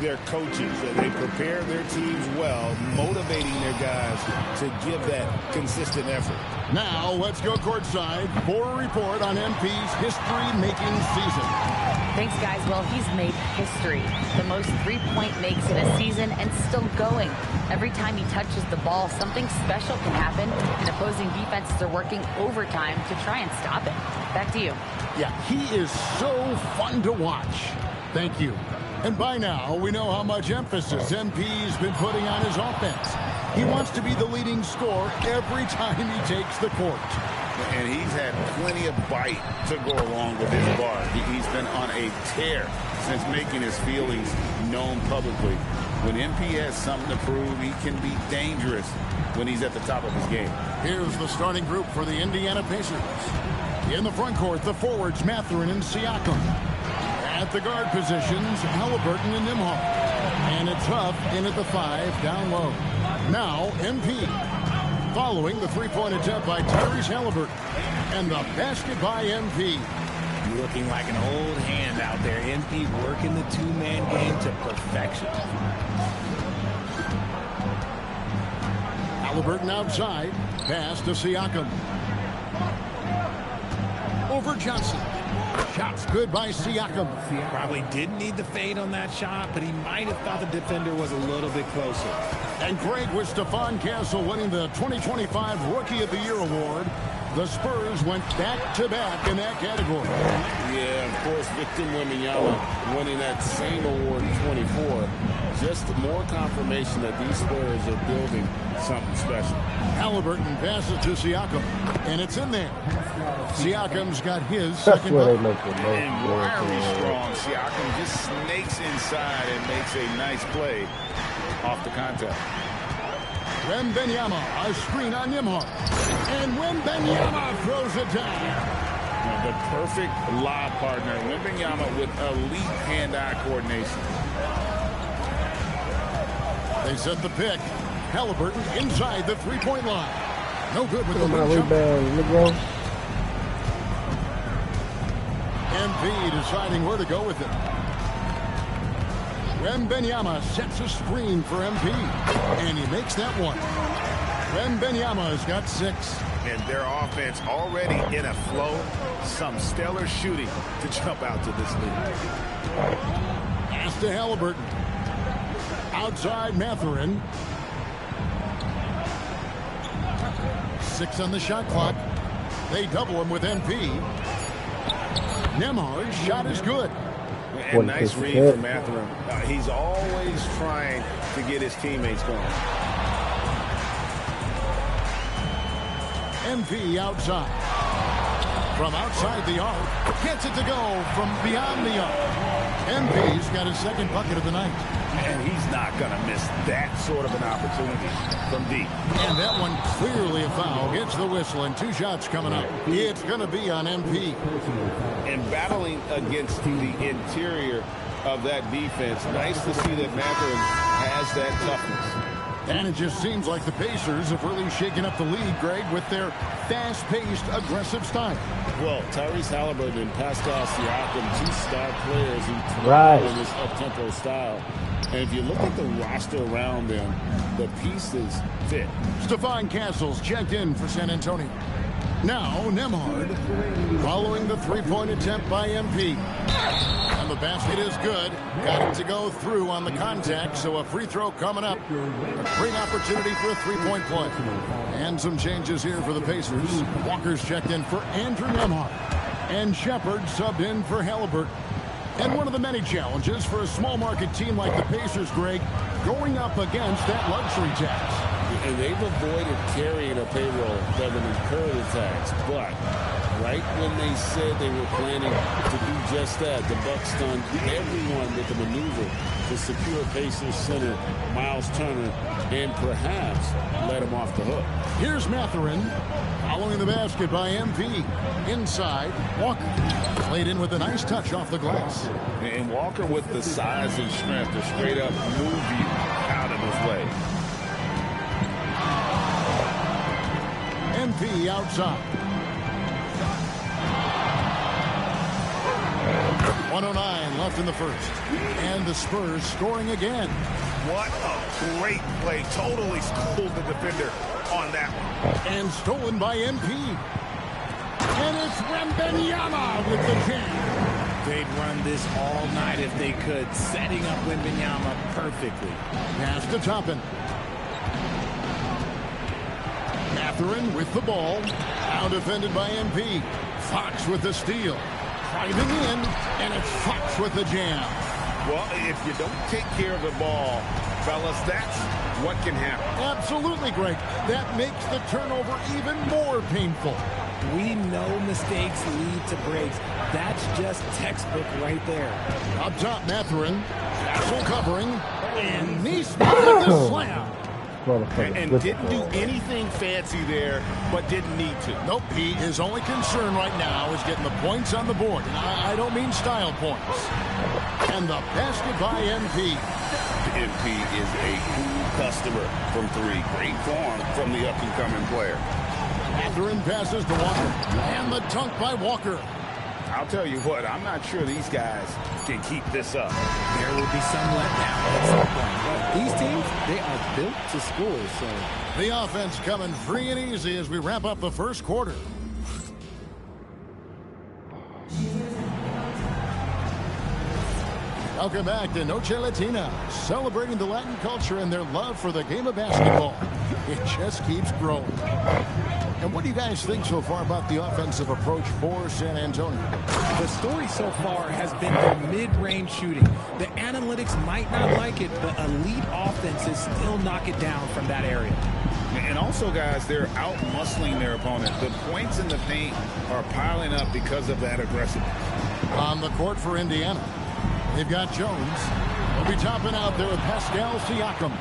their coaches. They prepare their teams well, motivating their guys to give that consistent effort. Now let's go courtside for a report on MP's history-making season. Thanks, guys. Well, he's made history. The most three-point makes in a season and still going. Every time he touches the ball, something special can happen, and opposing defenses are working overtime to try and stop it. Back to you. Yeah, he is so fun to watch. Thank you. And by now, we know how much emphasis MP's been putting on his offense. He wants to be the leading scorer every time he takes the court. And he's had plenty of bite to go along with his guard. He's been on a tear since making his feelings known publicly. When MP has something to prove, he can be dangerous when he's at the top of his game. Here's the starting group for the Indiana Pacers. In the front court, the forwards Mathurin and Siakam. At the guard positions, Halliburton and Nembhard. And it's Huff in at the 5, down low. Now, MP. Following the three-point attempt by Tyrese Halliburton. And the basket by MP. Looking like an old hand out there. MP working the two-man game to perfection. Halliburton outside. Pass to Siakam. Over Johnson. Shots good by Siakam. Probably didn't need the fade on that shot, but he might have thought the defender was a little bit closer. And Greg, with Stephon Castle winning the 2025 Rookie of the Year award, the Spurs went back-to-back in that category. Yeah, of course, Victor Wembanyama winning that same award in 24. Just more confirmation that these Spurs are building something special. Halliburton passes to Siakam, and it's in there. Siakam's got his second bucket. And wiry strong. Siakam just snakes inside and makes a nice play off the contact. Wembanyama, a screen on Nembhard. And Wembanyama throws it down. The perfect lob partner. Wembanyama with elite hand-eye coordination. They set the pick. Halliburton inside the three-point line. No good with the rebound. MP deciding where to go with it. Wembanyama sets a screen for MP. And he makes that one. Wembanyama's got 6. And their offense already in a flow. Some stellar shooting to jump out to this lead. Pass to Halliburton. Outside Mathurin. 6 on the shot clock. They double him with MP. Nembhard's shot is good. And nice read from Mathurin. He's always trying to get his teammates going. MP outside. From outside the arc. Gets it to go from beyond the arc. MP's got his second bucket of the night. And he's not going to miss that sort of an opportunity from deep. And that one clearly a foul. Gets the whistle and 2 shots coming up. It's going to be on MP. And battling against the interior of that defense, nice to see that Mathurin has that toughness. And it just seems like the Pacers have really shaken up the lead, Greg, with their fast-paced, aggressive style. Well, Tyrese Halliburton and Pascal Siakam, 2 star players who thrive in this up-tempo style. And if you look at the roster around them, the pieces fit. Stephon Castle's checked in for San Antonio. Now, Nembhard, following the three-point attempt by MP. And the basket is good. Got it to go through on the contact, so a free throw coming up. A great opportunity for a three-point play. And some changes here for the Pacers. Walker's checked in for Andrew Nembhard. And Shepard subbed in for Halliburton. And one of the many challenges for a small market team like the Pacers, Greg, going up against that luxury tax. And they've avoided carrying a payroll that would incur the tax. But right when they said they were planning to do just that, the Bucks done everyone with the maneuver to secure Pacers center Miles Turner and perhaps let him off the hook. Here's Mathurin following the basket by MP. Inside, Walker played in with a nice touch off the glass. And Walker with the size and strength to straight up move you out of his way. MP outside. 1:09 left in the first. And the Spurs scoring again. What a great play. Totally schooled the defender on that one. And stolen by MP. And it's Wembanyama with the jam. They'd run this all night if they could, setting up Wembanyama perfectly. Pass to Toppin. Mathurin with the ball. Now defended by MP. Fox with the steal. Driving in, and it's Fox with the jam. Well, if you don't take care of the ball, fellas, that's what can happen. Absolutely, Greg. That makes the turnover even more painful. We know mistakes lead to breaks. That's just textbook right there. Up top, Mathurin. Castle covering. And Neesmith with the slam. And didn't do anything fancy there, but didn't need to. Nope, his only concern right now is getting the points on the board. And I don't mean style points. And the basket by MP. MP is a cool customer from three. Great form from the up-and-coming player. Mathurin passes to Walker. And the dunk by Walker. I'll tell you what, I'm not sure these guys can keep this up. There will be some letdown at some point. But these teams, they are built to score. So the offense coming free and easy as we wrap up the first quarter. Welcome back to Noche Latina, celebrating the Latin culture and their love for the game of basketball. It just keeps growing. And what do you guys think so far about the offensive approach for San Antonio? The story so far has been their mid-range shooting. The analytics might not like it, but elite offenses still knock it down from that area. And also, guys, they're out-muscling their opponent. The points in the paint are piling up because of that aggressiveness. On the court for Indiana, they've got Jones. They'll be topping out there with Pascal Siakam.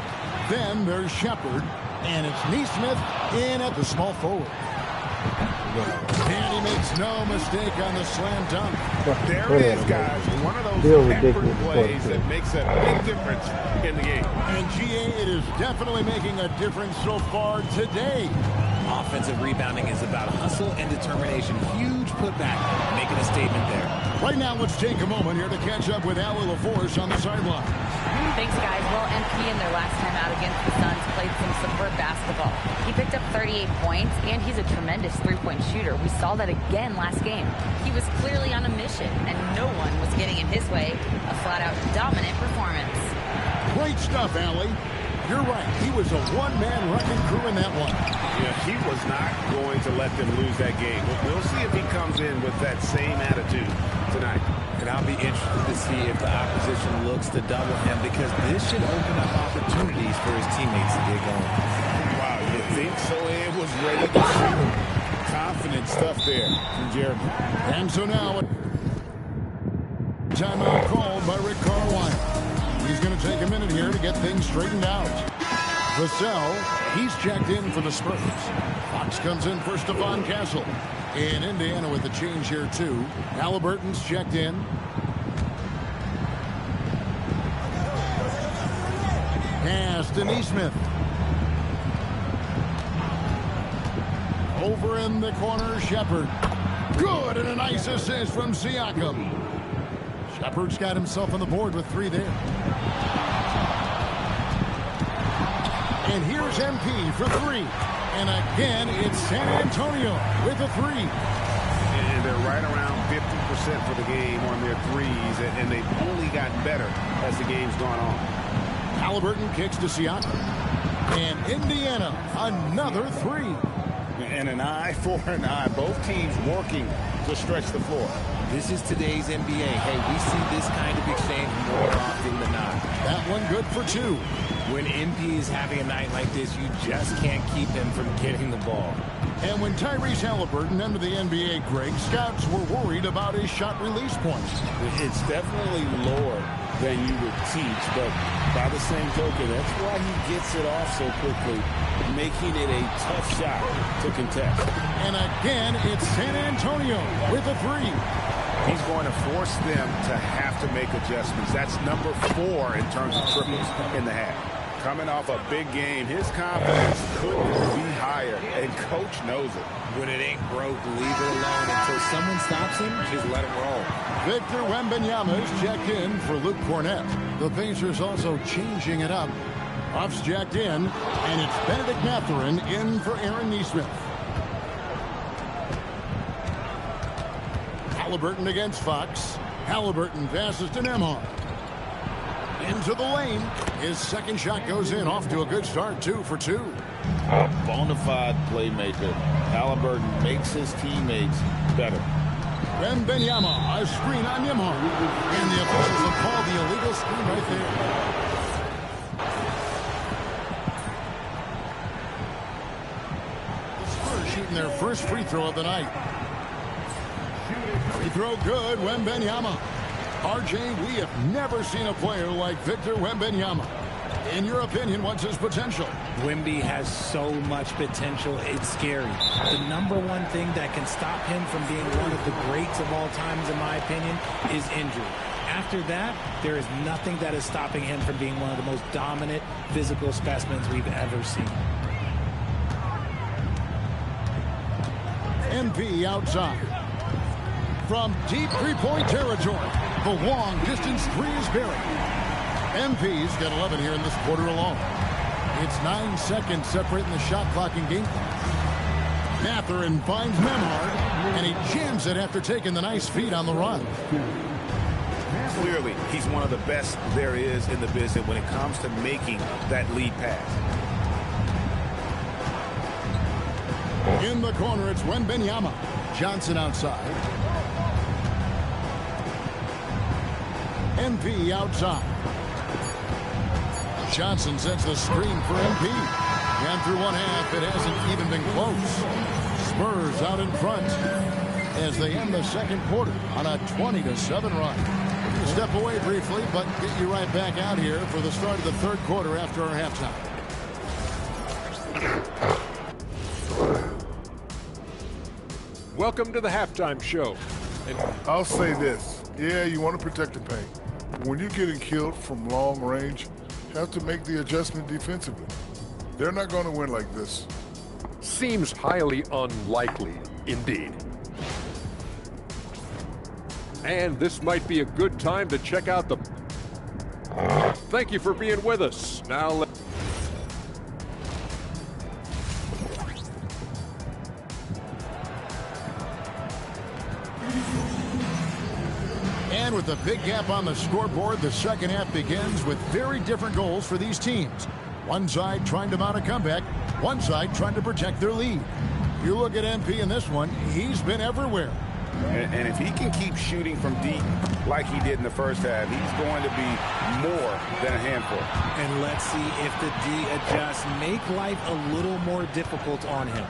Then there's Shepard. And it's Neesmith in at the small forward. And he makes no mistake on the slam dunk. There it is, guys. One of those effort plays that makes a big difference in the game. And GA, it is definitely making a difference so far today. Offensive rebounding is about hustle and determination. Huge putback, making a statement there. Right now, let's take a moment here to catch up with Allie LaForce on the sideline. Thanks, guys. Well, MP in their last time out against the Suns played some superb basketball. He picked up 38 points, and he's a tremendous three-point shooter. We saw that again last game. He was clearly on a mission, and no one was getting in his way. A flat-out dominant performance. Great stuff, Allie. You're right. He was a one-man wrecking crew in that one. Yeah, he was not going to let them lose that game. We'll see if he comes in with that same attitude tonight. And I'll be interested to see if the opposition looks to double him, because this should open up opportunities for his teammates to get going. Wow, you think so? It was ready to shoot. Confident stuff there from Jeremy. And so now, timeout called by Rick Carlisle. He's going to take a minute here to get things straightened out. Vassell, he's checked in for the Spurs. Fox comes in for Stephon Castle. In Indiana with the change here, too. Halliburton's checked in. Pass to Neesmith. Over in the corner, Shepard. Good, and a nice assist from Siakam. Shepard's got himself on the board with 3 there. And here's MP for 3. And again, it's San Antonio with a 3. And they're right around 50% for the game on their threes, and they've only gotten better as the game's gone on. Halliburton kicks to Siakam. And Indiana, another 3. And an eye for an eye. Both teams working to stretch the floor. This is today's NBA. Hey, we see this kind of exchange more often than not. That one good for 2. When MP is having a night like this, you just can't keep him from getting the ball. And when Tyrese Halliburton entered the NBA, Greg, scouts were worried about his shot release points. It's definitely lower than you would teach, but by the same token, that's why he gets it off so quickly, making it a tough shot to contest. And again, it's San Antonio with a 3. He's going to force them to have to make adjustments. That's number 4 in terms of triples in the half. Coming off a big game, his confidence couldn't be higher, and Coach knows it. When it ain't broke, leave it alone. Until someone stops him, just let him roll. Victor Wembanyama is checked in for Luke Cornett. The Pacers also changing it up. Buffs jacked in, and it's Benedict Mathurin in for Aaron Nesmith. Halliburton against Fox. Halliburton passes to Nembhard. Into the lane. His second shot goes in, off to a good start, 2 for 2. A bona fide playmaker. Halliburton makes his teammates better. Wembanyama, a screen on Nembhard. And the officials have called the illegal screen right there. The Spurs shooting their first free throw of the night. Free throw good, Wembanyama. RJ, we have never seen a player like Victor Wembanyama. In your opinion, what's his potential? Wemby has so much potential, it's scary. The number one thing that can stop him from being one of the greats of all times, in my opinion, is injury. After that, there is nothing that is stopping him from being one of the most dominant physical specimens we've ever seen. MP outside. From deep three-point territory, the long-distance three is buried. MP's got 11 here in this quarter alone. It's 9 seconds separating the shot clock and game clock. Mathurin finds Nembhard, and he jams it after taking the nice feed on the run. Clearly, he's one of the best there is in the business when it comes to making that lead pass. In the corner, it's Wembanyama. Johnson outside. MP outside. Johnson sets the screen for MP. And through one half, it hasn't even been close. Spurs out in front as they end the second quarter on a 20-7 run. We'll step away briefly, but get you right back out here for the start of the third quarter after our halftime. Welcome to the halftime show. I'll say this. Yeah, you want to protect the paint. When you're getting killed from long range, you have to make the adjustment defensively. They're not going to win like this. Seems highly unlikely, indeed. And this might be a good time to check out the... Thank you for being with us. Now let's... And with a big gap on the scoreboard, the second half begins with very different goals for these teams. One side trying to mount a comeback, one side trying to protect their lead. You look at MP in this one, he's been everywhere. And if he can keep shooting from deep like he did in the first half, he's going to be more than a handful. And let's see if the D adjusts, make life a little more difficult on him.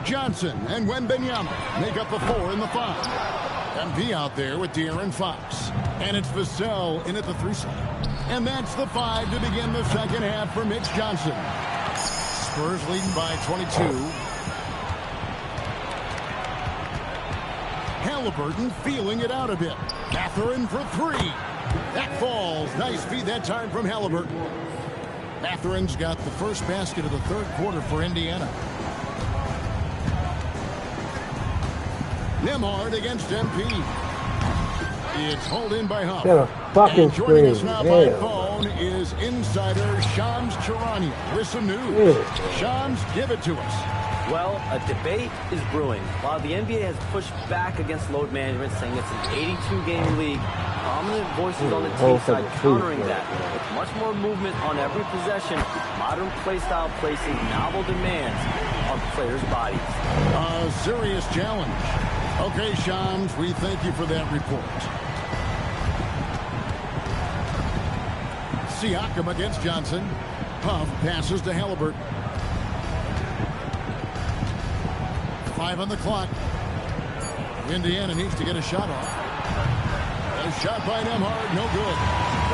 Johnson and Wembanyama make up the 4 and the 5. MP out there with De'Aaron Fox. And it's Vassell in at the 3 side. And that's the 5 to begin the second half for Mitch Johnson. Spurs leading by 22. Halliburton feeling it out a bit. Mathurin for 3. That falls. Nice feed that time from Halliburton. Mathurin's got the first basket of the third quarter for Indiana. Nembhard against MP. It's hauled in by Huff. Get a fucking and joining us screen. now by Yeah. phone is insider Shams Charania with some news. Yeah. Shams, give it to us. Well, a debate is brewing. While the NBA has pushed back against load management, saying it's an 82-game league, prominent voices on the team side countering that. With much more movement on every possession, modern play style placing novel demands on players' bodies. A serious challenge. Okay, Shams, we thank you for that report. Siakam against Johnson. Puff passes to Halliburton. 5 on the clock. Indiana needs to get a shot off. A shot by Nembhard, no good.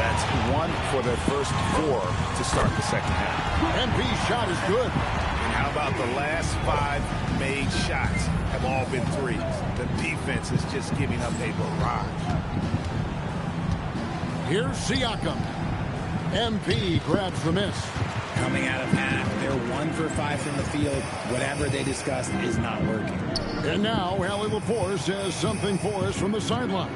That's 1 for their first 4 to start the second half. MP's shot is good. And how about the last 5 made shots have all been threes? The defense is just giving up a barrage. Here's Siakam. MP grabs the miss. Coming out of half, they're 1 for 5 from the field. Whatever they discussed is not working. And now, Allie LaForce has something for us from the sideline.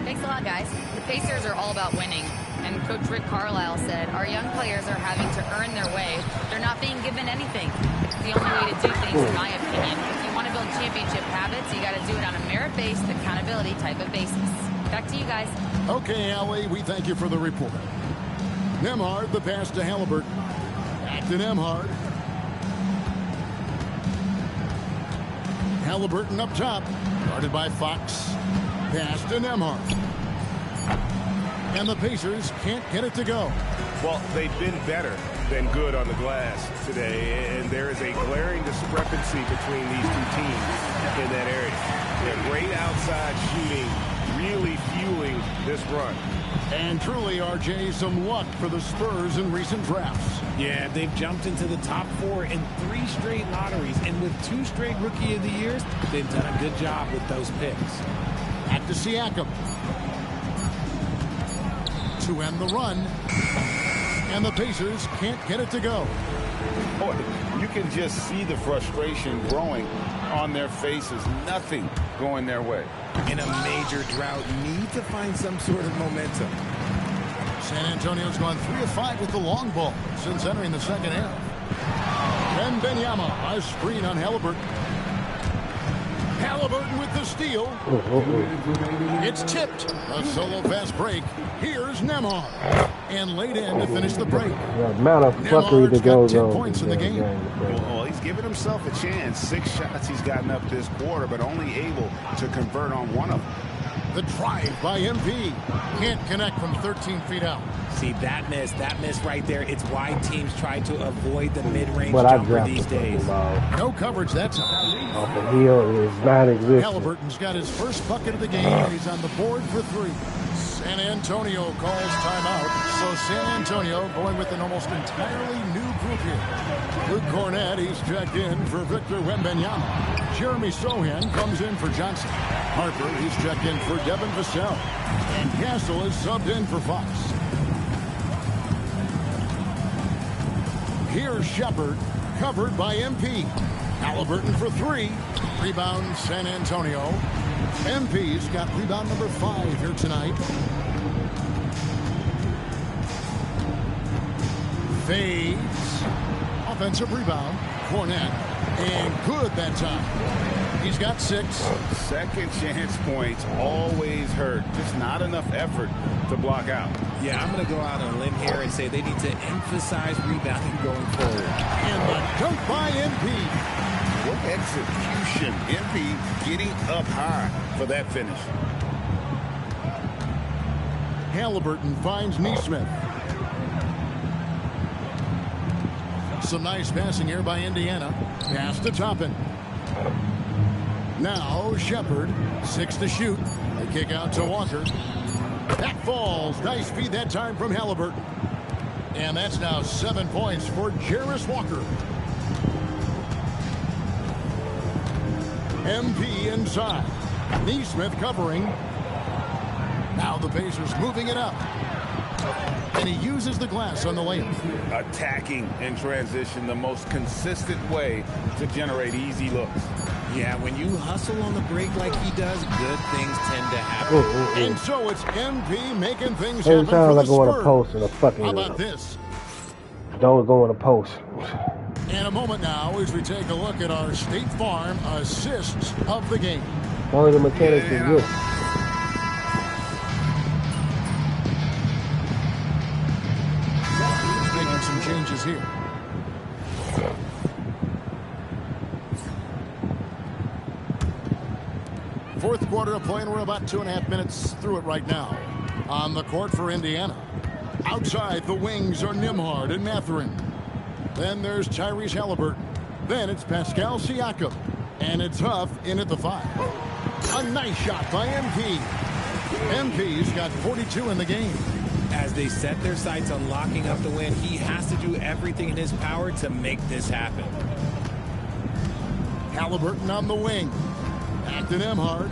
Thanks a lot, guys. The Pacers are all about winning. And Coach Rick Carlisle said, our young players are having to earn their way. They're not being given anything. It's the only way to do things, in my opinion. If you want to build championship habits, you got to do it on a merit-based, accountability type of basis. Back to you guys. Okay, Allie, we thank you for the report. Nembhard, the pass to Halliburton. Back to Nembhard. Halliburton up top. Guarded by Fox. Pass to Nembhard. And the Pacers can't get it to go. Well, they've been better than good on the glass today, and there is a glaring discrepancy between these two teams in that area. They're great outside shooting, really fueling this run. And truly, RJ, some luck for the Spurs in recent drafts. Yeah, they've jumped into the top 4 in 3 straight lotteries, and with 2 straight Rookie of the Years, they've done a good job with those picks. Back to Siakam. To end the run. And the Pacers can't get it to go. Boy, you can just see the frustration growing on their faces. Nothing going their way. In a major drought, need to find some sort of momentum. San Antonio's gone 3 of 5 with the long ball since entering the second half. Wembanyama, a screen on Halliburton. Halliburton with the steal. It's tipped. A solo fast break. Here's Nembhard. And laid in to finish the break. The amount of fuckery that goes on. 10 points in the game. Well, he's given himself a chance. 6 shots he's gotten up this quarter, but only able to convert on 1 of them. The drive by MP. Can't connect from 13 feet out. See, that miss right there, it's why teams try to avoid the mid-range jumper these days. No coverage that time. Off the heel is non-existent. Halliburton's got his first bucket of the game, and he's on the board for 3. San Antonio calls timeout, so San Antonio going with an almost entirely new group here. Luke Cornett, he's checked in for Victor Wembanyama. Jeremy Sohan comes in for Johnson. Harper, he's checked in for Devin Vassell. And Castle is subbed in for Fox. Here's Shepard, covered by MP. Halliburton for 3. Rebound San Antonio. MP's got rebound number 5 here tonight. Fades. Offensive rebound. Cornett. And good that time. He's got 6. Second chance points always hurt. Just not enough effort to block out. Yeah, I'm going to go out on a limb here and say they need to emphasize rebounding going forward. And the dunk by MP. What execution. MP getting up high for that finish. Halliburton finds Neesmith. Some nice passing here by Indiana. Pass to Toppin. Now Shepard. 6 to shoot. The kick out to Walker. That falls. Nice feed that time from Halliburton. And that's now 7 points for Jarace Walker. MP inside. Neesmith covering. Now the Pacers moving it up. And he uses the glass on the layup. Attacking in transition, the most consistent way to generate easy looks. Yeah, when you hustle on the break like he does, good things tend to happen. And so it's MP making things Every happen time for I the go on a Spurs. post and a fucking How about this? don't go on a post. In a moment now, as we take a look at our State Farm assists of the game. Only the mechanics is good. Making some changes here. Fourth quarter of play, and we're about 2.5 minutes through it right now. On the court for Indiana. Outside, the wings are Nembhard and Mathurin. Then there's Tyrese Halliburton. Then it's Pascal Siakam. And it's Huff in at the 5. A nice shot by MP. MP's got 42 in the game. As they set their sights on locking up the win, he has to do everything in his power to make this happen. Halliburton on the wing. Back to Nembhard.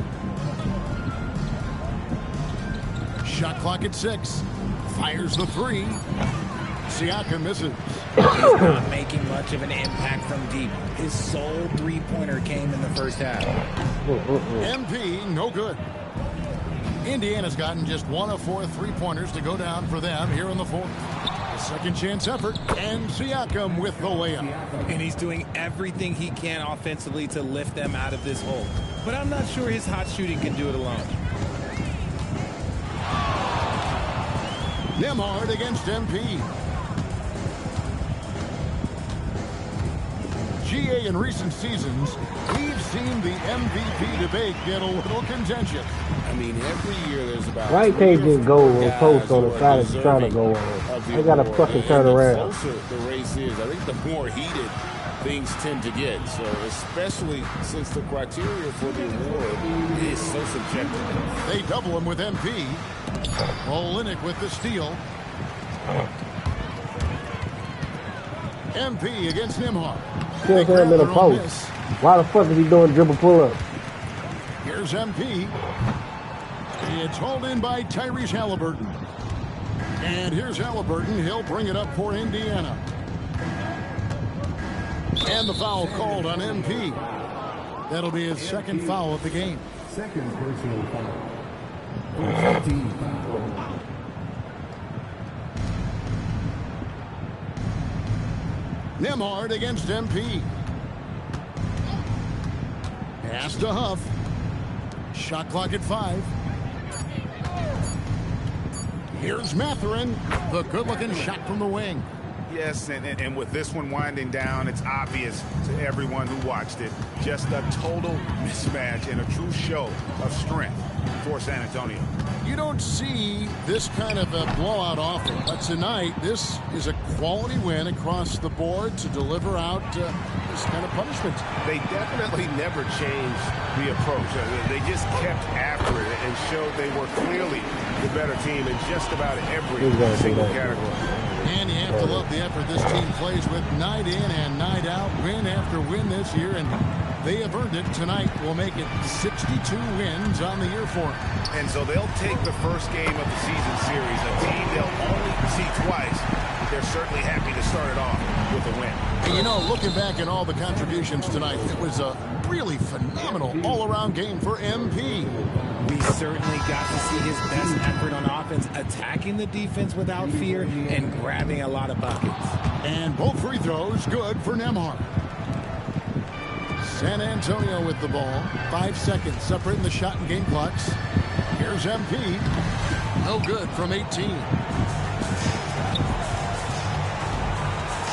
Shot clock at 6. Fires the 3. Siakam misses. He's not making much of an impact from deep. His sole three-pointer came in the first half. MP, no good. Indiana's gotten just 1 of 4 three-pointers to go down for them here in the fourth. A second chance effort, and Siakam with the layup. And he's doing everything he can offensively to lift them out of this hole. But I'm not sure his hot shooting can do it alone. Nembhard against MP. GA in recent seasons, we've seen the MVP debate get a little contentious. I mean, every year there's about... Why can't just go on post on the side it's trying to go on? They got to fucking turn around. The closer the race is, I think the more heated things tend to get. So especially since the criteria for the award is so subjective. They double him with MP. Olynyk with the steal. MP against Nembhard. Still him in a post. Why the fuck is he doing dribble pull-up? Here's MP. It's hauled in by Tyrese Halliburton. And here's Halliburton. He'll bring it up for Indiana. And the foul called on MP. That'll be his second foul of the game. Second personal foul. Team foul. Nembhard against MP. Pass to Huff. Shot clock at 5. Here's Mathurin. The good-looking shot from the wing. Yes, and with this one winding down, it's obvious to everyone who watched it. Just a total mismatch and a true show of strength for San Antonio. You don't see this kind of a blowout often, but tonight this is a quality win across the board to deliver out this kind of punishment. They definitely never changed the approach. They just kept after it and showed they were clearly the better team in just about every single category. And you have to love the effort this team plays with night in and night out, win after win this year, and they have earned it. Tonight will make it 62 wins on the year for them. And so they'll take the first game of the season series, a team they'll only see twice. They're certainly happy to start it off with a win. And you know, looking back at all the contributions tonight, it was a really phenomenal all-around game for MP. We certainly got to see his best effort on offense, attacking the defense without fear and grabbing a lot of buckets. And both free throws good for Nembhard. San Antonio with the ball. 5 seconds separating the shot and game clocks. Here's MP. No good from 18.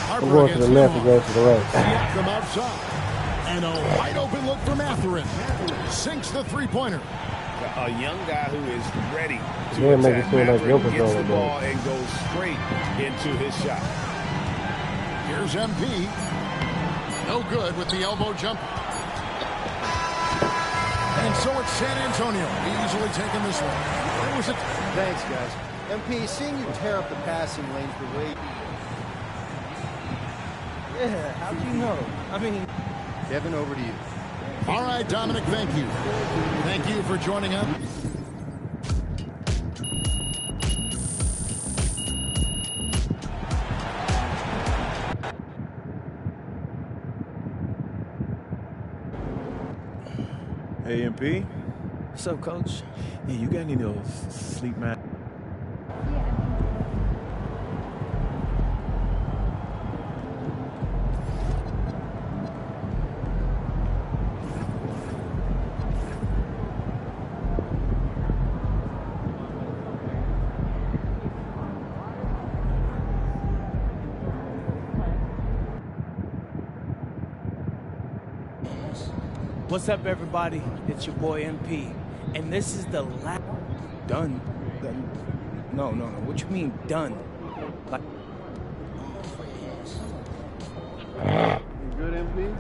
I'm going to the left and go to the right. Siakam outside. And a wide open look for Mathurin. Sinks the three-pointer. A young guy who is ready to attack. Mathurin gets the ball and goes straight into his shot. Here's MP. No good with the elbow jump. And so it's San Antonio easily taking this one. Where was it? Thanks, guys. MP, seeing you tear up the passing lanes the way... Yeah, how'd you know? I mean... Devin, over to you. All right, Dominic, thank you. Thank you for joining us. Hey, MP. What's up, Coach? Yeah, you got any of those sleep mat? What's up, everybody? It's your boy MP, and this is the last done. No. What you mean done? Like, You good, MP?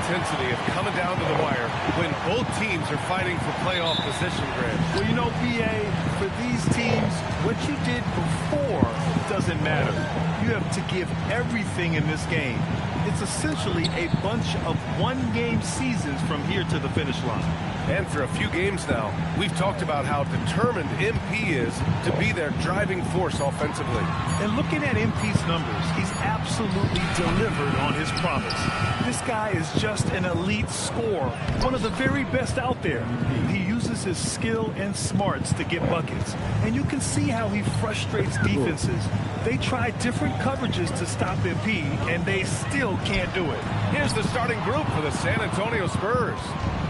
intensity of coming down to the wire when both teams are fighting for playoff position, Grant. Well, you know, BA, for these teams, what you did before doesn't matter. You have to give everything in this game. It's essentially a bunch of one-game seasons from here to the finish line. And for a few games now, we've talked about how determined MP is to be their driving force offensively. And looking at MP's numbers, he's absolutely delivered on his promise. This guy is just an elite scorer, one of the very best out there. He uses his skill and smarts to get buckets. And you can see how he frustrates defenses. They try different coverages to stop MP, and they still can't do it. Here's the starting group for the San Antonio Spurs.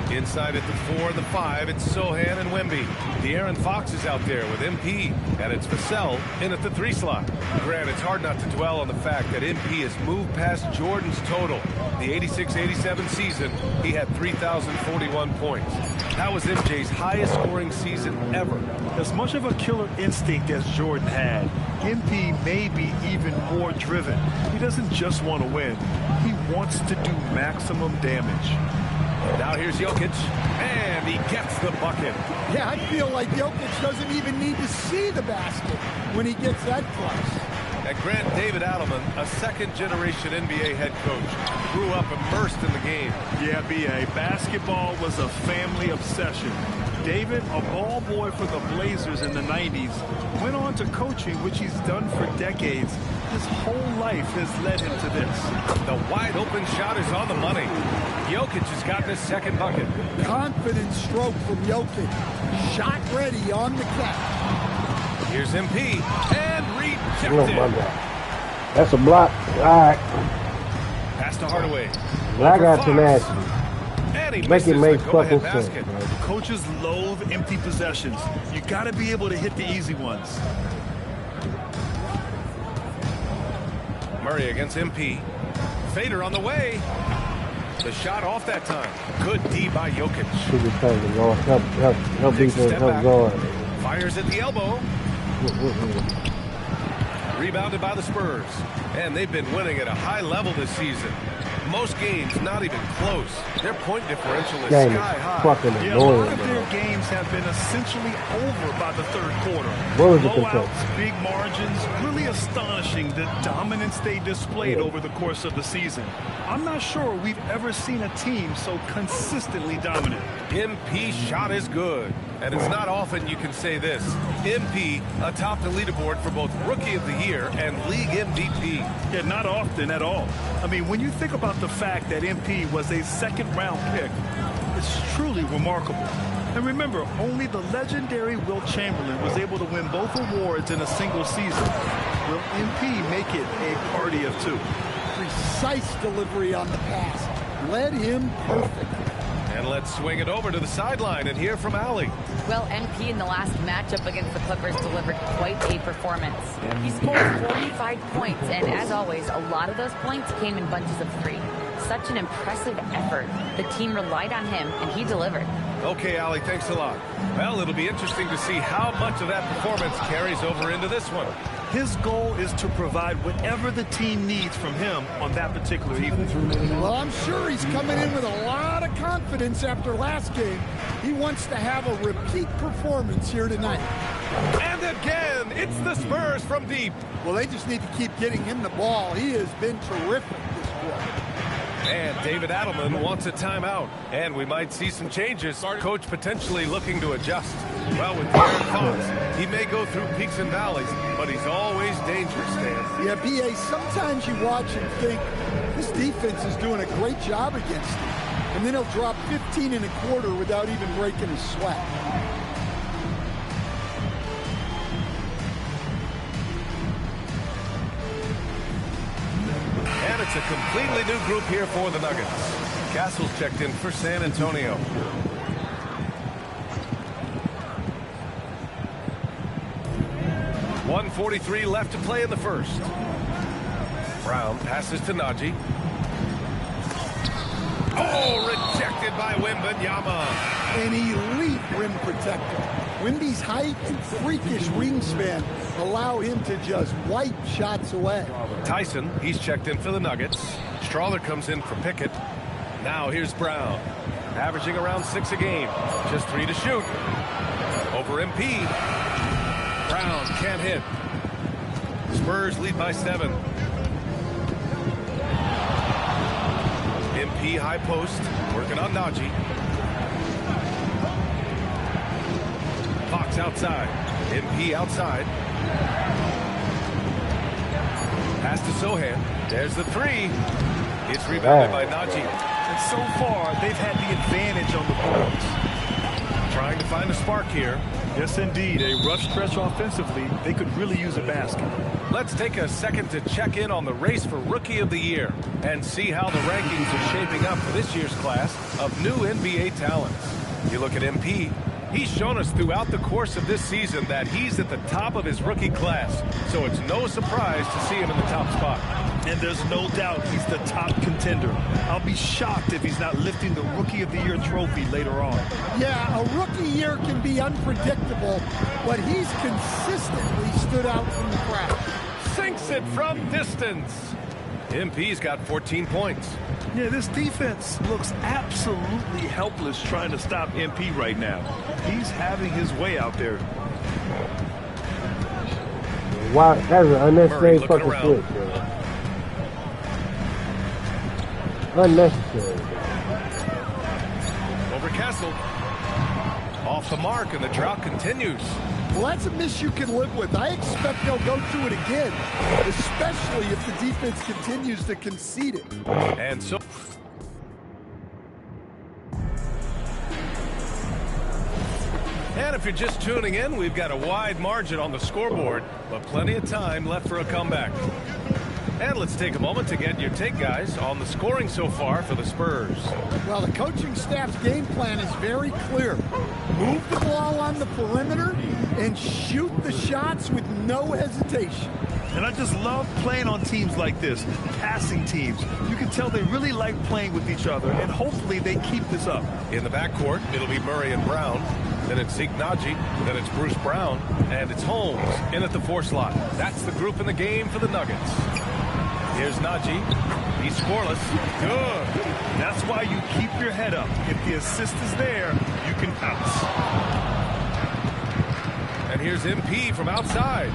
Inside at the 4 and the 5, it's Sochan and Wemby. De'Aaron Fox is out there with MP, and it's Vassell in at the 3 slot. Grant, it's hard not to dwell on the fact that MP has moved past Jordan's total. The 86-87 season, he had 3,041 points. That was MJ's highest scoring season ever. As much of a killer instinct as Jordan had, MP may be even more driven. He doesn't just want to win. He wants to do maximum damage. Now here's Jokic, and he gets the bucket. Yeah, I feel like Jokic doesn't even need to see the basket when he gets that close. And Grant, David Adelman, a second-generation NBA head coach, grew up immersed in the game. Yeah, B.A., basketball was a family obsession. David, a ball boy for the Blazers in the 90s, went on to coaching, which he's done for decades. His whole life has led him to this. The wide-open shot is on the money. Jokic has gotten his second bucket. Confident stroke from Jokic. Shot ready on the catch. Here's MP, and rejected. That's a block. All right. Pass to Hardaway. I got tenacity. Make it make fucking sense. Coaches loathe empty possessions. You got to be able to hit the easy ones. Murray against MP. Fader on the way. The shot off that time. Good D by Jokic. Help defense, help guard. Fires at the elbow. Rebounded by the Spurs. And they've been winning at a high level this season. Most games not even close. Their point differential is sky high. Yeah, a lot of their games have been essentially over by the third quarter. Blowouts, big margins, really astonishing the dominance they displayed over the course of the season. I'm not sure we've ever seen a team so consistently dominant. MP's shot is good. And it's not often you can say this. MP atop the leaderboard for both Rookie of the Year and League MVP. Yeah, not often at all. I mean, when you think about the fact that MP was a second-round pick, it's truly remarkable. And remember, only the legendary Wilt Chamberlain was able to win both awards in a single season. Will MP make it a party of two? Precise delivery on the pass. Led him perfect. And let's swing it over to the sideline and hear from Allie. Well, MP in the last matchup against the Clippers delivered quite a performance. He scored 45 points, and as always, a lot of those points came in bunches of 3. Such an impressive effort. The team relied on him, and he delivered. Okay, Allie, thanks a lot. Well, it'll be interesting to see how much of that performance carries over into this one. His goal is to provide whatever the team needs from him on that particular evening. Well, I'm sure he's coming in with a lot of confidence after last game. He wants to have a repeat performance here tonight. And again, it's the Spurs from deep. Well, they just need to keep getting him the ball. He has been terrific this quarter. And David Adelman wants a timeout. And we might see some changes. Coach potentially looking to adjust. Well, with De'Aaron Fox, he may go through peaks and valleys, but he's always dangerous, Stan. Yeah, B.A., sometimes you watch and think, this defense is doing a great job against him. And then he'll drop 15 in a quarter without even breaking a sweat. And it's a completely new group here for the Nuggets. Castle's checked in for San Antonio. .143 left to play in the first. Brown passes to Najee. Oh, rejected by Wembanyama. An elite rim protector. Wemby's height and freakish wingspan allow him to just wipe shots away. Tyson, he's checked in for the Nuggets. Strawler comes in for Pickett. Now here's Brown. Averaging around 6 a game. Just 3 to shoot. Over MP. Brown can't hit. Spurs lead by 7. MP high post. Working on Najee. Fox outside. MP outside. Pass to Sohan. There's the 3. It's rebounded by Najee. And so far, they've had the advantage on the boards. Trying to find a spark here. Yes, indeed. A rough stretch offensively. They could really use a basket. Let's take a second to check in on the race for Rookie of the Year and see how the rankings are shaping up for this year's class of new NBA talents. You look at MP. He's shown us throughout the course of this season that he's at the top of his rookie class, so it's no surprise to see him in the top spot. And there's no doubt he's the top contender. I'll be shocked if he's not lifting the Rookie of the Year trophy later on. Yeah, a rookie year can be unpredictable, but he's consistently stood out from the crowd. Sinks it from distance. MP's got 14 points. Yeah, this defense looks absolutely helpless trying to stop MP right now. He's having his way out there. Wow, that's an unnecessary fucking switch, bro. Unnecessary. Over Kessel. Off the mark, and the drought continues. Well, that's a miss you can live with. I expect they'll go through it again, especially if the defense continues to concede it. And so... And if you're just tuning in, we've got a wide margin on the scoreboard, but plenty of time left for a comeback. And let's take a moment to get your take, guys, on the scoring so far for the Spurs. Well, the coaching staff's game plan is very clear. Move the ball on the perimeter and shoot the shots with no hesitation. And I just love playing on teams like this, passing teams. You can tell they really like playing with each other, and hopefully they keep this up. In the backcourt, it'll be Murray and Brown. Then it's Zeke Najee. Then it's Bruce Brown. And it's Holmes in at the 4 slot. That's the group in the game for the Nuggets. Here's Najee. He's scoreless. Good. That's why you keep your head up. If the assist is there, you can pounce. And here's MP from outside.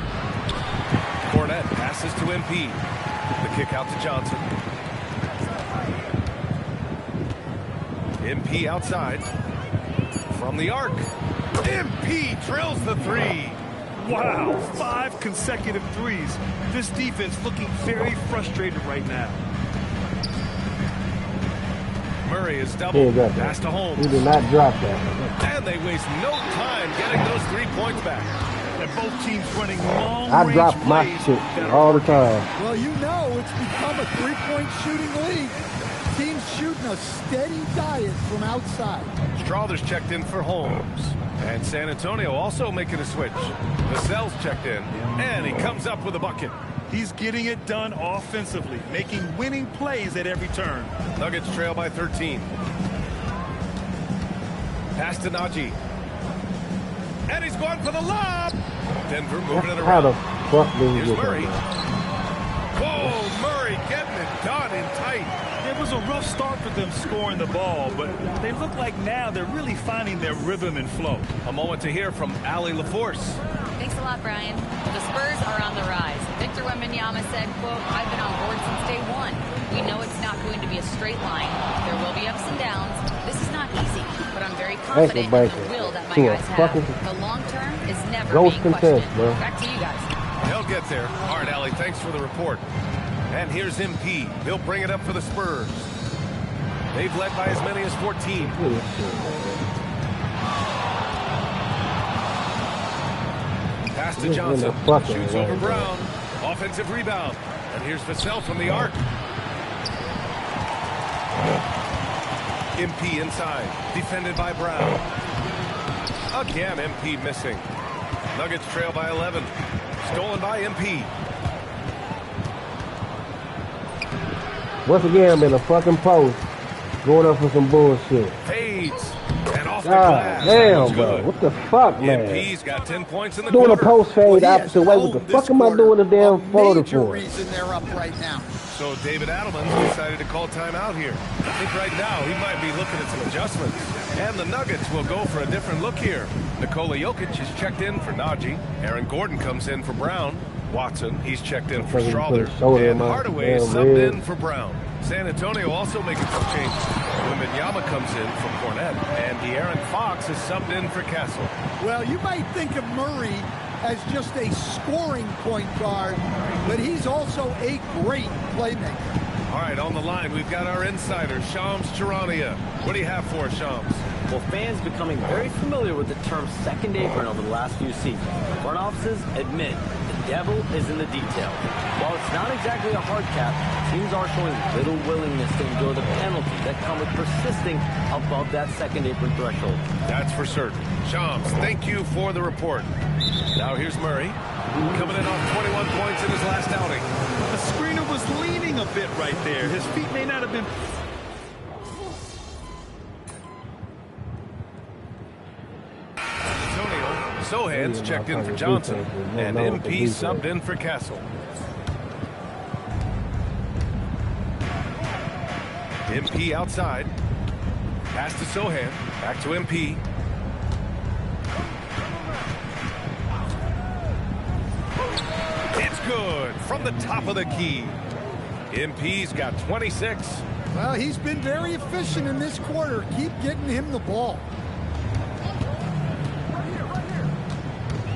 Cornette passes to MP. The kick out to Johnson. MP outside. From the arc. MP drills the 3. Wow, 5 consecutive threes. This defense looking very frustrated right now. Murray is doubled. Pass to Holmes. He did not drop that. And they waste no time getting those 3 points back. And both teams running long I drop my shit all the time. Well, you know it's become a 3-point shooting league. Teams shooting a steady diet from outside. Strawther's checked in for Holmes. And San Antonio also making a switch. Vassell's checked in. And he comes up with a bucket. He's getting it done offensively, making winning plays at every turn. Nuggets trail by 13. Pass to Najee. And he's going for the lob. Denver moving it How around. the fuck did he Here's get Murray. that? Whoa, Murray getting it done in tight. It was a rough start for them scoring the ball, but they look like now they're really finding their rhythm and flow. A moment to hear from Allie LaForce. Thanks a lot, Brian. The Spurs are on the rise. Victor Wembanyama said, quote, "I've been on board since day one. We know it's not going to be a straight line. There will be ups and downs. This is not easy, but I'm very confident in the will that my guys have. The long term is never being questioned." Back to you guys. They'll get there. All right, Allie, thanks for the report. And here's MP. He'll bring it up for the Spurs. They've led by as many as 14. Pass to Johnson. Shoots over Brown. Offensive rebound. And here's Vassell from the arc. MP inside. Defended by Brown. Again, MP missing. Nuggets trail by 11. Stolen by MP. Once again, I'm in a fucking post, going up for some bullshit. Fades. And off off the God glass. damn, bro. What the fuck, man? MP's got 10 points in the Doing a quarter. post fade opposite way. What the fuck am I doing a damn photo for? Reason they're up right now. So David Adelman decided to call timeout here. I think right now he might be looking at some adjustments. And the Nuggets will go for a different look here. Nikola Jokic is checked in for Najee. Aaron Gordon comes in for Brown. Watson, he's checked in for Strawther. And Hardaway is subbed in for Brown. San Antonio also making some changes. Wembanyama comes in for Cornette. And De'Aaron Fox is subbed in for Castle. Well, you might think of Murray as just a scoring point guard, but he's also a great playmaker. All right, on the line, we've got our insider, Shams Charania. What do you have for us, Shams? Well, fans becoming very familiar with the term second apron over the last few seasons. Front offices admit the devil is in the details. While it's not exactly a hard cap, teams are showing little willingness to endure the penalties that come with persisting above that second apron threshold. That's for certain. Shams, thank you for the report. Now here's Murray, coming in off 21 points in his last outing. The screener was leaning a bit right there. His feet may not have been... Sohan's checked in for Johnson, and MP subbed in for Castle. MP outside. Pass to Sohan. Back to MP. It's good from the top of the key. MP's got 26. Well, he's been very efficient in this quarter. Keep getting him the ball.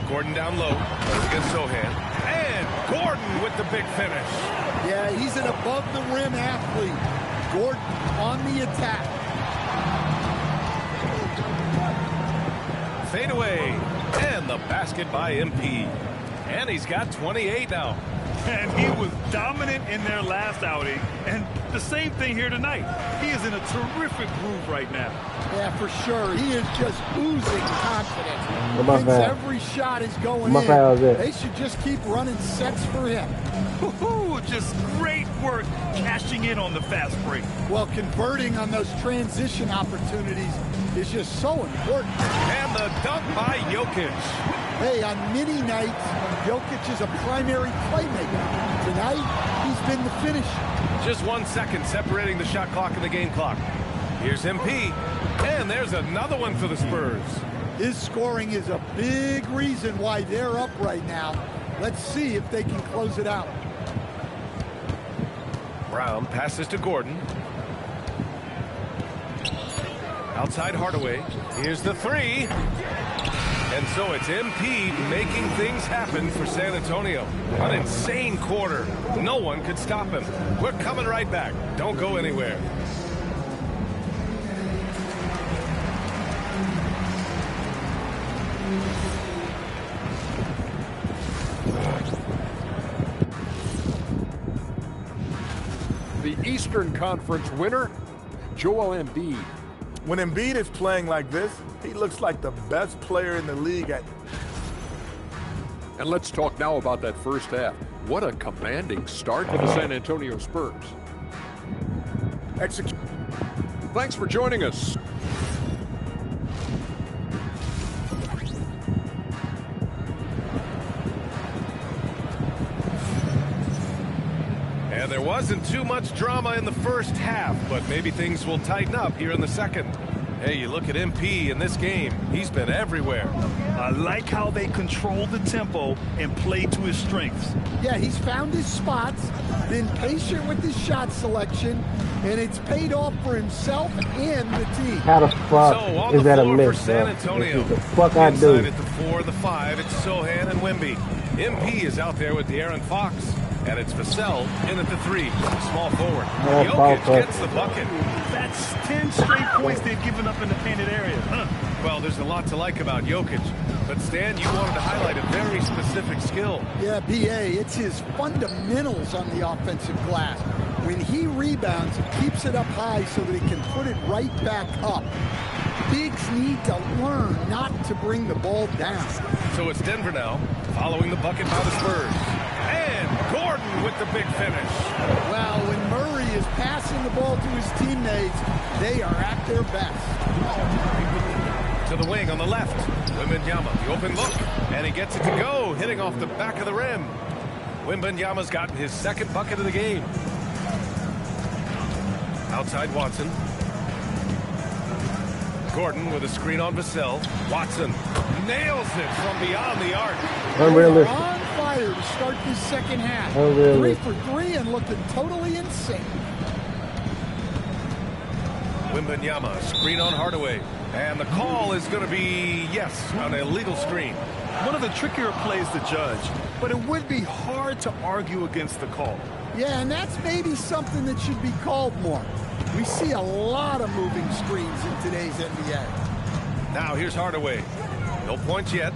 Gordon down low. Against Sohan. And Gordon with the big finish. Yeah, he's an above-the-rim athlete. Gordon on the attack. Fade away. And the basket by MP. And he's got 28 now. And he was dominant in their last outing. And the same thing here tonight. He is in a terrific groove right now. Yeah, for sure. He is just oozing confidence. Thinks every shot is going in. They should just keep running sets for him. Just great work cashing in on the fast break. Well, converting on those transition opportunities is just so important. And the dunk by Jokic. Hey, on many nights, Jokic is a primary playmaker. Tonight, he's been the finisher. Just 1 second separating the shot clock and the game clock. Here's MP, and there's another one for the Spurs. His scoring is a big reason why they're up right now. Let's see if they can close it out. Brown passes to Gordon. Outside Hardaway. Here's the three. And so it's MP making things happen for San Antonio. An insane quarter. No one could stop him. We're coming right back. Don't go anywhere. The Eastern Conference winner, Joel Embiid. When Embiid is playing like this, he looks like the best player in the league at... And let's talk now about that first half. What a commanding start for the San Antonio Spurs. Execute. Thanks for joining us. And there wasn't too much drama in the first half, but maybe things will tighten up here in the second. Hey, you look at MP in this game, he's been everywhere. I like how they control the tempo and play to his strengths. Yeah, he's found his spots, been patient with his shot selection, and it's paid off for himself and the team. How the fuck is that a miss, San Antonio. The fuck I do. Inside at the 4, the 5, it's Sohan and Wemby. MP is out there with De'Aaron Fox. And it's Vassell in at the 3, small forward. Jokic gets the bucket. That's 10 straight points they've given up in the painted area. Well, there's a lot to like about Jokic. But, Stan, you wanted to highlight a very specific skill. Yeah, B.A., it's his fundamentals on the offensive glass. When he rebounds, he keeps it up high so that he can put it right back up. Bigs need to learn not to bring the ball down. So it's Denver now, following the bucket by the Spurs. And Gordon with the big finish. Well, when Murray is passing the ball to his teammates, they are at their best. To the wing on the left. Wembanyama, the open look, and he gets it to go, hitting off the back of the rim. Wembanyama's gotten his second bucket of the game. Outside Watson. Gordon with a screen on Vassell. Watson nails it from beyond the arc. Unrealistic. On fire to start this second half. Unrealistic. 3 for 3 and looking totally insane. Wembanyama, screen on Hardaway. And the call is going to be, yes, an illegal screen. One of the trickier plays to judge, but it would be hard to argue against the call. Yeah, and that's maybe something that should be called more. We see a lot of moving screens in today's NBA. Now here's Hardaway. No points yet.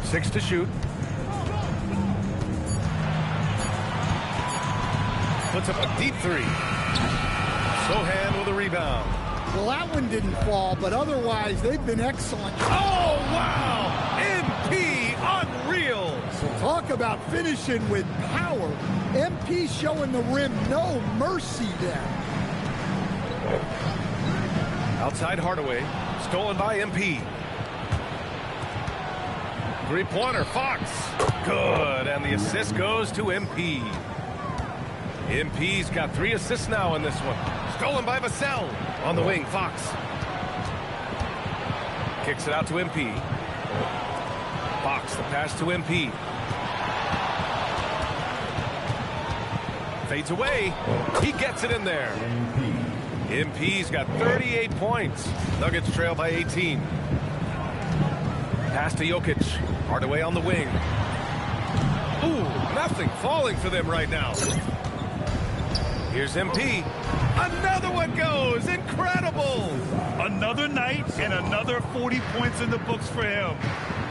Six to shoot. Puts up a deep three. Sohan with a rebound. Well, that one didn't fall, but otherwise they've been excellent. Oh, wow! MP, unreal! So talk about finishing with power. MP showing the rim no mercy there. Outside Hardaway, stolen by MP. Three-pointer, Fox. Good, and the assist goes to MP. MP's got 3 assists now in this one. Stolen by Vassell. On the wing, Fox. Kicks it out to MP. Fox, the pass to MP. Fades away. He gets it in there. MP's got 38 points. Nuggets trail by 18. Pass to Jokic. Hardaway on the wing. Ooh, nothing falling for them right now. Here's MP. Another one goes. Incredible. Another night and another 40 points in the books for him.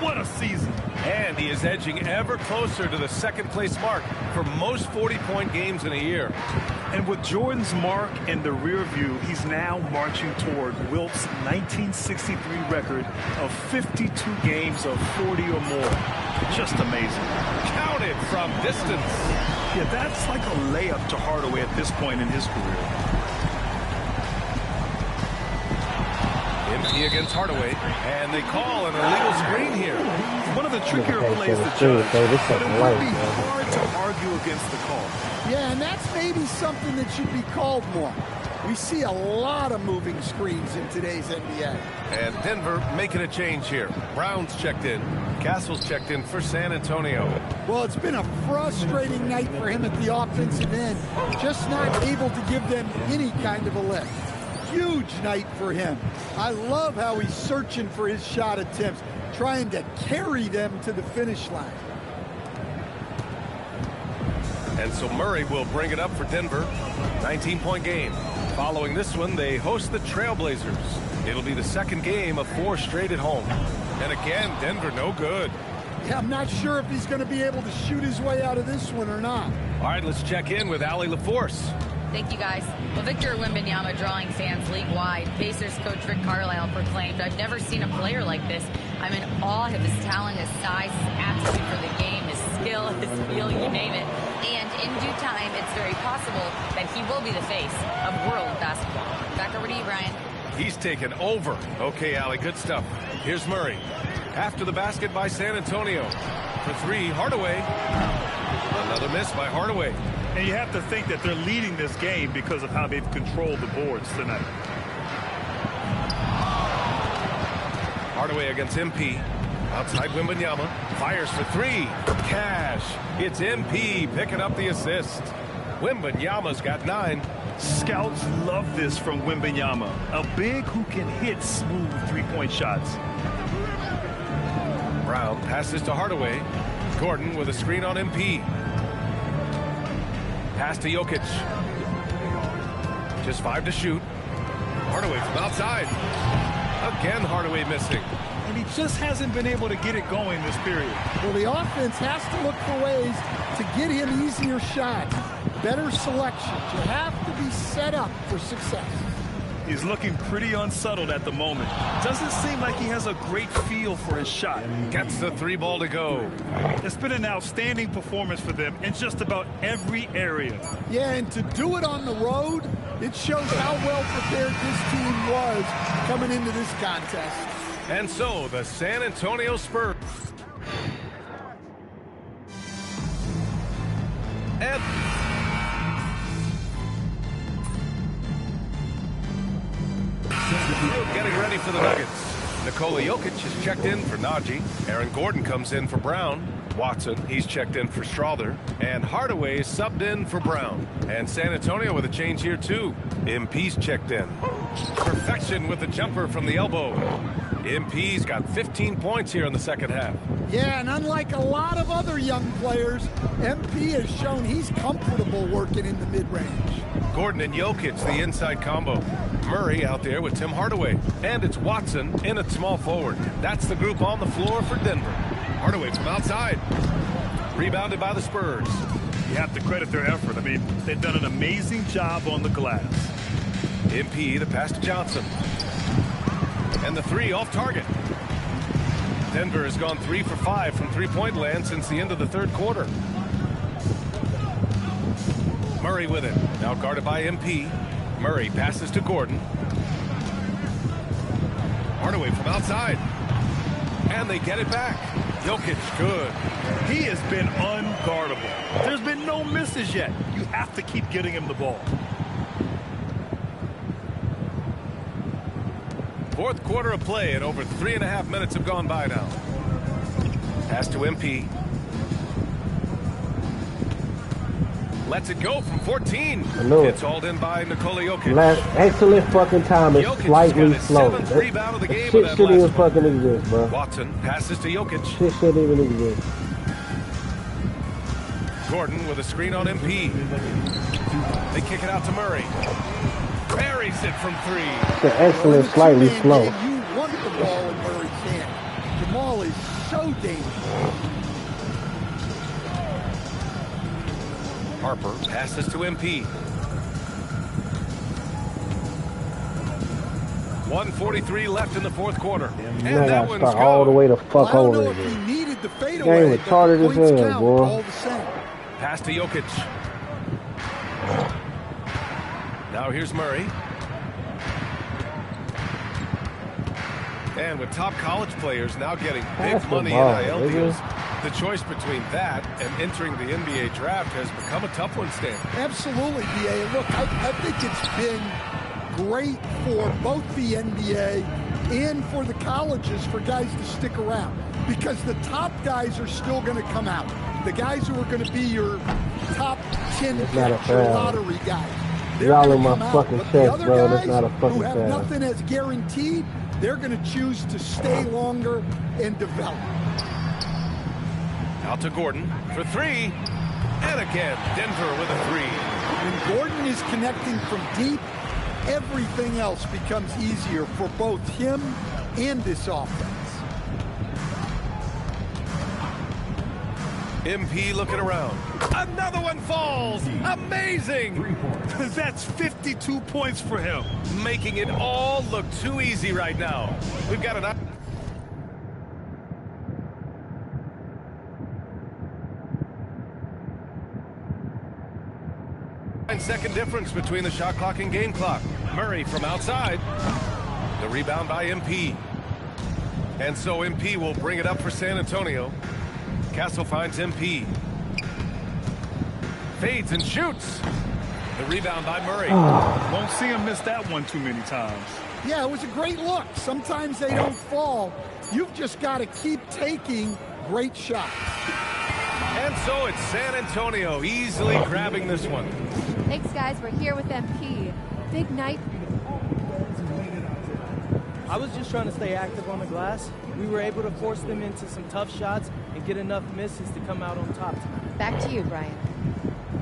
What a season. And he is edging ever closer to the second-place mark for most 40-point games in a year. And with Jordan's mark in the rear view, he's now marching toward Wilt's 1963 record of 52 games of 40 or more. Just amazing. Counted from distance. Yeah, that's like a layup to Hardaway at this point in his career. MP against Hardaway, and they call an illegal screen here. One of the trickier plays to judge, but it would be hard to argue against the call. Yeah, and that's maybe something that should be called more. We see a lot of moving screens in today's NBA. And Denver making a change here. Brown's checked in. Castle's checked in for San Antonio. Well, it's been a frustrating night for him at the offensive end. Just not able to give them any kind of a lift. Huge night for him. I love how he's searching for his shot attempts, trying to carry them to the finish line. And so Murray will bring it up for Denver. 19-point game. Following this one, they host the Trailblazers. It'll be the second game of 4 straight at home. And again, Denver no good. Yeah, I'm not sure if he's going to be able to shoot his way out of this one or not. All right, let's check in with Allie LaForce. Thank you, guys. Well, Victor Wembanyama drawing fans league-wide. Pacers coach Rick Carlisle proclaimed, "I've never seen a player like this. I'm in awe of his talent, his size, his aptitude for the game, his skill, his feel, you name it. And in due time, it's very possible that he will be the face of world basketball." Back over to you, Brian. He's taken over. Okay, Allie, good stuff. Here's Murray. After the basket by San Antonio. For 3, Hardaway. Another miss by Hardaway. And you have to think that they're leading this game because of how they've controlled the boards tonight. Hardaway against MP. Outside Wembanyama. Fires for 3. Cash. It's MP picking up the assist. Wembanyama's got 9. Scouts love this from Wembanyama. A big who can hit smooth three-point shots. Brown passes to Hardaway. Gordon with a screen on MP. Pass to Jokic. Just 5 to shoot. Hardaway from outside. Again, Hardaway missing. And he just hasn't been able to get it going this period. Well, the offense has to look for ways to get him easier shots, better selections. You have to be set up for success. He's looking pretty unsettled at the moment. Doesn't seem like he has a great feel for his shot. Gets the 3 ball to go. It's been an outstanding performance for them in just about every area. Yeah, and to do it on the road, it shows how well prepared this team was coming into this contest. And so the San Antonio Spurs. And getting ready for the Nuggets. Nikola Jokic is checked in for Najee. Aaron Gordon comes in for Brown. Watson, he's checked in for Strawther. And Hardaway is subbed in for Brown. And San Antonio with a change here too. MP's checked in. Perfection with the jumper from the elbow. MP's got 15 points here in the second half. Yeah, and unlike a lot of other young players, MP has shown he's comfortable working in the mid-range. Gordon and Jokic, the inside combo. Murray out there with Tim Hardaway. And it's Watson in at small forward. That's the group on the floor for Denver. Hardaway from outside. Rebounded by the Spurs. You have to credit their effort. I mean, they've done an amazing job on the glass. MP, the pass to Johnson. And the 3 off target. Denver has gone 3 for 5 from three-point land since the end of the third quarter. Murray with it. Now guarded by MP. Murray passes to Gordon. Hardaway from outside. And they get it back. Jokic, good. He has been unguardable. There's been no misses yet. You have to keep getting him the ball. Fourth quarter of play, and over 3.5 minutes have gone by now. Pass to MP. Lets it go from 14. It's hauled in by Nikola Jokic. Excellent fucking time. It's slightly slow. Rebound of the game Shit shouldn't even fucking exist, bro. Watson passes to Jokic. Shit shouldn't even exist. Gordon with a screen on MP. They kick it out to Murray. Buries it from 3. It's excellent, slightly slow. You want the ball in Murray's hand. Jamal is so dangerous. Harper passes to MP. 1:43 left in the fourth quarter. And Man, that I one's start all the way the fuck over He again. needed the Game fadeaway, retarded as hell, count boy. all the same. Pass to Jokic. Now here's Murray. And with top college players now getting big That's the money ball, NIL nigga. deals, the choice between that and entering the NBA draft has become a tough one, Stan. Absolutely, BA. Look, I think it's been great for both the NBA and for the colleges for guys to stick around because the top guys are still going to come out. The guys who are going to be your top 10 picks, your lottery guys. Y'all in my fucking chest, bro. That's not a fucking who have foul. nothing as guaranteed, they're going to choose to stay longer and develop. Out to Gordon for 3. And again, Denver with a 3. When Gordon is connecting from deep, everything else becomes easier for both him and this offense. MP looking around. Another one falls. Amazing. That's 52 points for him. Making it all look too easy right now. We've got an... 9-second difference between the shot clock and game clock. Murray from outside. The rebound by MP. And so MP will bring it up for San Antonio. Castle finds MP. Fades and shoots. The rebound by Murray. Won't see him miss that one too many times. Yeah, it was a great look. Sometimes they don't fall. You've just got to keep taking great shots. And so it's San Antonio easily grabbing this one. Thanks, guys. We're here with MP. Big night. I was just trying to stay active on the glass. We were able to force them into some tough shots and get enough misses to come out on top tonight. Back to you, Brian.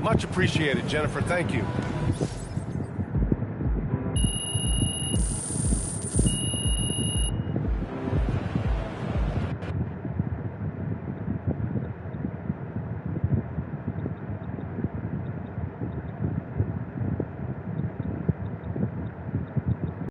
Much appreciated, Jennifer. Thank you.